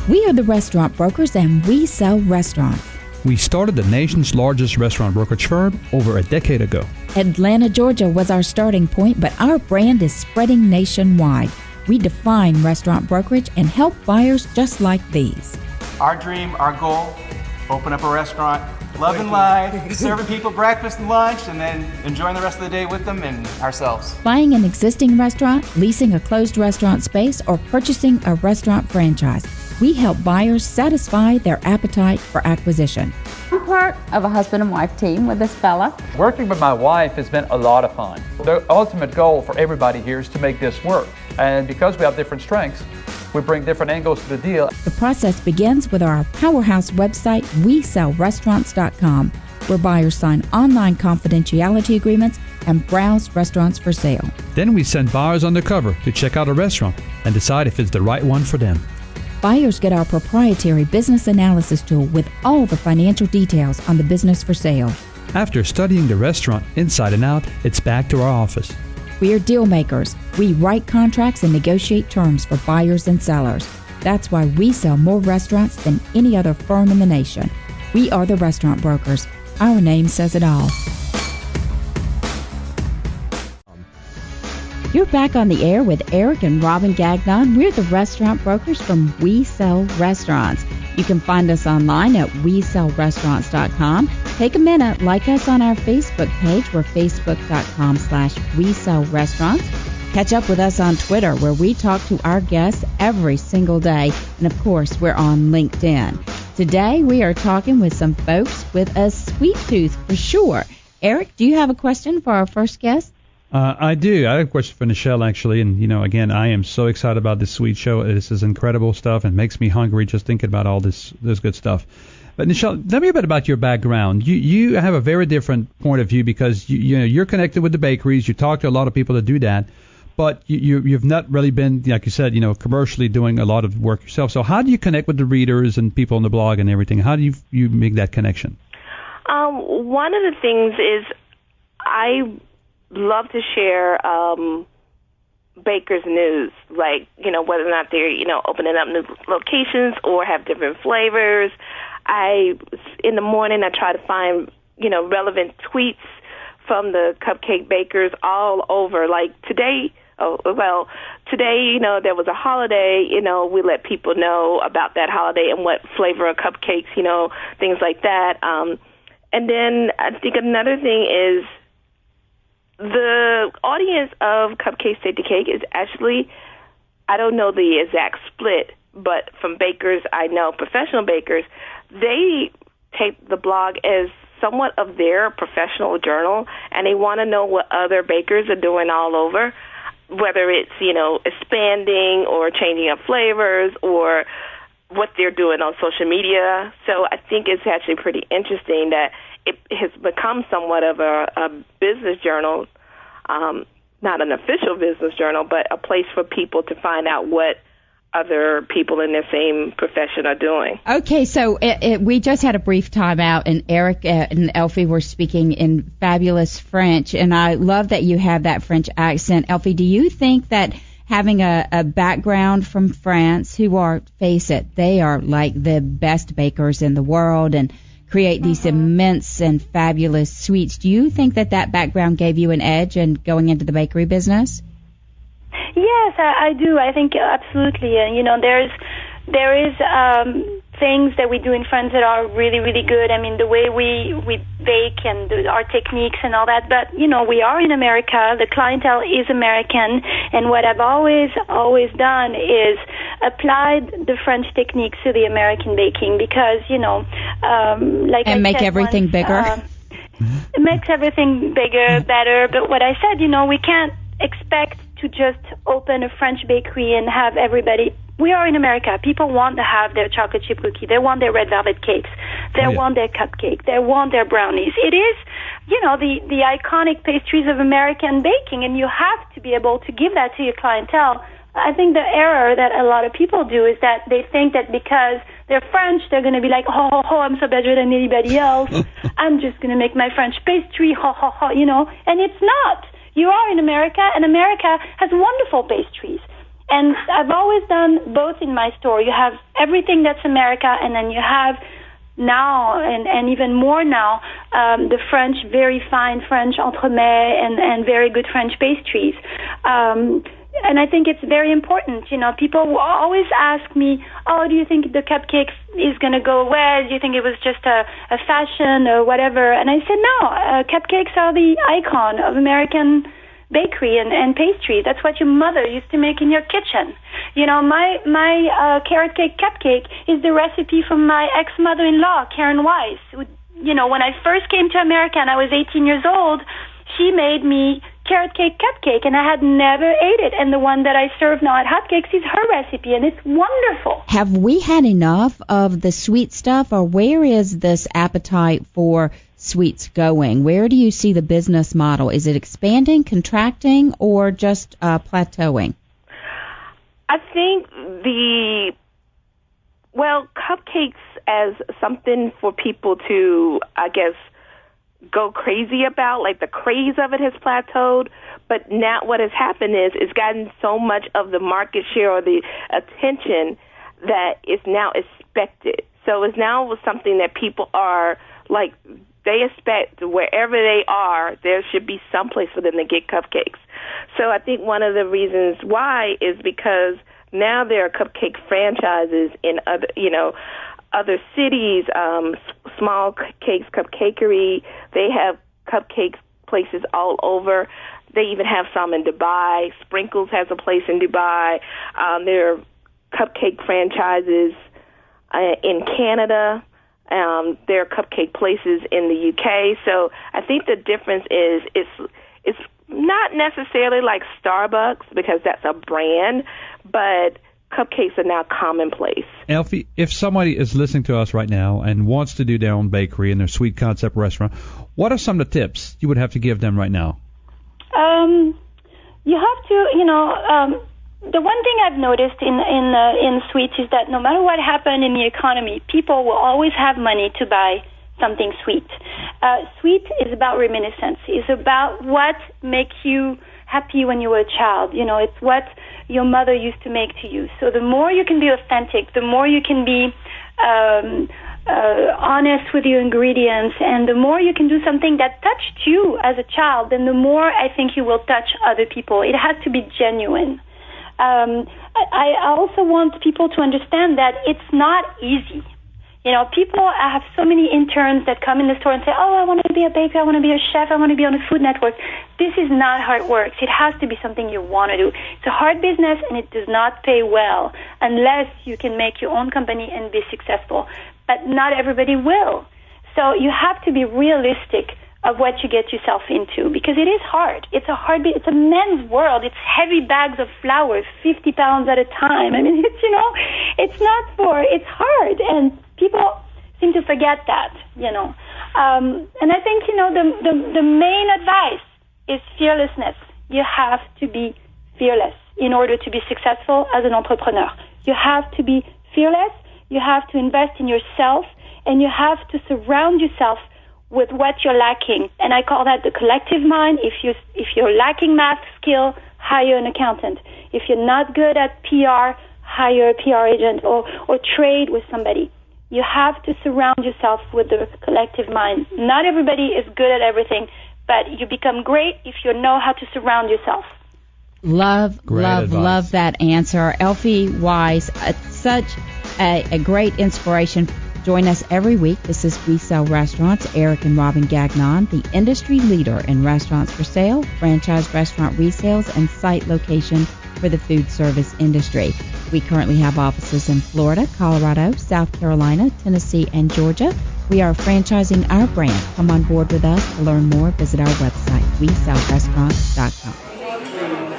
We are the restaurant brokers, and we sell restaurants. We started the nation's largest restaurant brokerage firm over a decade ago. Atlanta, Georgia was our starting point, but our brand is spreading nationwide. We define restaurant brokerage and help buyers just like these. Our dream, our goal, open up a restaurant, loving life, serving people breakfast and lunch, and then enjoying the rest of the day with them and ourselves. Buying an existing restaurant, leasing a closed restaurant space, or purchasing a restaurant franchise. We help buyers satisfy their appetite for acquisition. I'm part of a husband and wife team with this fella. Working with my wife has been a lot of fun. The ultimate goal for everybody here is to make this work. And because we have different strengths, we bring different angles to the deal. The process begins with our powerhouse website, WeSellRestaurants.com, where buyers sign online confidentiality agreements and browse restaurants for sale. Then we send buyers undercover to check out a restaurant and decide if it's the right one for them. Buyers get our proprietary business analysis tool with all the financial details on the business for sale. After studying the restaurant inside and out, it's back to our office. We are deal makers. We write contracts and negotiate terms for buyers and sellers. That's why we sell more restaurants than any other firm in the nation. We are the restaurant brokers. Our name says it all. You're back on the air with Eric and Robin Gagnon. We're the restaurant brokers from We Sell Restaurants. You can find us online at WeSellRestaurants.com. Take a minute, like us on our Facebook page. We're Facebook.com/WeSellRestaurants. Catch up with us on Twitter, where we talk to our guests every single day. And of course, we're on LinkedIn. Today, we are talking with some folks with a sweet tooth for sure. Eric, do you have a question for our first guest? I do. I have a question for Nichelle, actually. And, again, I am so excited about this sweet show. This is incredible stuff and makes me hungry just thinking about all this good stuff. But, Nichelle, tell me a bit about your background. You have a very different point of view because, you're connected with the bakeries. You talk to a lot of people that do that. But you've not really been, like you said, commercially doing a lot of work yourself. So how do you connect with the readers and people on the blog and everything? How do you make that connection? One of the things is I love to share bakers news, like, whether or not they're, opening up new locations or have different flavors. In the morning, I try to find, relevant tweets from the cupcake bakers all over. Like today, there was a holiday, we let people know about that holiday and what flavor of cupcakes, things like that. And then I think another thing is, the audience of Cupcakes Take The Cake is actually, I don't know the exact split, but from bakers I know, professional bakers, they take the blog as somewhat of their professional journal, and they want to know what other bakers are doing all over, whether it's, expanding or changing up flavors or what they're doing on social media. So I think it's actually pretty interesting that it has become somewhat of a business journal, not an official business journal, but a place for people to find out what other people in their same profession are doing. Okay, so we just had a brief time out, and Eric and Elfie were speaking in fabulous French, and I love that you have that French accent. Elfie, do you think that having a background from France, who are, face it, they are like the best bakers in the world and create these immense and fabulous sweets, do you think that background gave you an edge in going into the bakery business? Yes, I do. I think absolutely. There is things that we do in France that are really, really good. I mean, the way we bake and our techniques and all that. But, we are in America. The clientele is American. And what I've always done is applied the French techniques to the American baking because, like and I make said everything once, bigger. It makes everything bigger, better. But what I said, we can't expect to just open a French bakery and have everybody. We are in America. People want to have their chocolate chip cookie. They want their red velvet cakes. They want their cupcake. They want their brownies. It is, the iconic pastries of American baking, and you have to be able to give that to your clientele. I think the error that a lot of people do is that they think that because they're French, they're going to be like, I'm so better than anybody else. I'm just going to make my French pastry, and it's not. You are in America, and America has wonderful pastries. And I've always done both in my store. You have everything that's America, and then you have now, and even more now, the French, very fine French entremets and very good French pastries. And I think it's very important. You know, people always ask me, oh, do you think the cupcakes is going to go away? Do you think it was just a fashion or whatever? And I said, no, cupcakes are the icon of American bakery and pastry. That's what your mother used to make in your kitchen. You know, my carrot cake cupcake is the recipe from my ex-mother-in-law, Karen Weiss. You know, when I first came to America and I was 18 years old, she made me carrot cake cupcake, and I had never ate it. And the one that I serve now at HotCakes is her recipe, and it's wonderful. Have we had enough of the sweet stuff, or where is this appetite for sweets going? Where do you see the business model? Is it expanding, contracting, or just plateauing? I think cupcakes as something for people to, I guess, go crazy about, like the craze of it has plateaued, but now what has happened is it's gotten so much of the market share or the attention that it's now expected. So it's now something that people are like, they expect wherever they are, there should be some place for them to get cupcakes. So I think one of the reasons why is because now there are cupcake franchises in other cities, Small Cakes Cupcakery. They have cupcake places all over. They even have some in Dubai. Sprinkles has a place in Dubai. There are cupcake franchises in Canada. There are cupcake places in the UK. So I think the difference is it's not necessarily like Starbucks because that's a brand, but cupcakes are now commonplace. Elfie, if somebody is listening to us right now and wants to do their own bakery and their sweet concept restaurant, what are some of the tips you would have to give them right now? You have to, the one thing I've noticed in sweets is that no matter what happened in the economy, people will always have money to buy something sweet. Sweet is about reminiscence. It's about what makes you happy when you were a child. It's what your mother used to make to you. So the more you can be authentic, the more you can be honest with your ingredients, and the more you can do something that touched you as a child, then the more I think you will touch other people. It has to be genuine. I also want people to understand that it's not easy. People, I have so many interns that come in the store and say, oh, I want to be a baker, I want to be a chef, I want to be on a Food Network. This is not how it works. It has to be something you want to do. It's a hard business, and it does not pay well unless you can make your own company and be successful. But not everybody will. So you have to be realistic of what you get yourself into, because it is hard. It's a men's world. It's heavy bags of flour, 50 pounds at a time. I mean, it's hard, and people seem to forget that, And I think, the main advice is fearlessness. You have to be fearless in order to be successful as an entrepreneur. You have to be fearless. You have to invest in yourself, and you have to surround yourself with what you're lacking. And I call that the collective mind. If you're lacking math skill, hire an accountant. If you're not good at PR, hire a PR agent or trade with somebody. You have to surround yourself with the collective mind. Not everybody is good at everything, but you become great if you know how to surround yourself. Love that answer. Elfie Weiss, such a great inspiration. Join us every week. This is We Sell Restaurants. Eric and Robin Gagnon, the industry leader in restaurants for sale, franchise restaurant resales, and site location for the food service industry. We currently have offices in Florida, Colorado, South Carolina, Tennessee, and Georgia. We are franchising our brand. Come on board with us. To learn more, visit our website, WeSellRestaurants.com.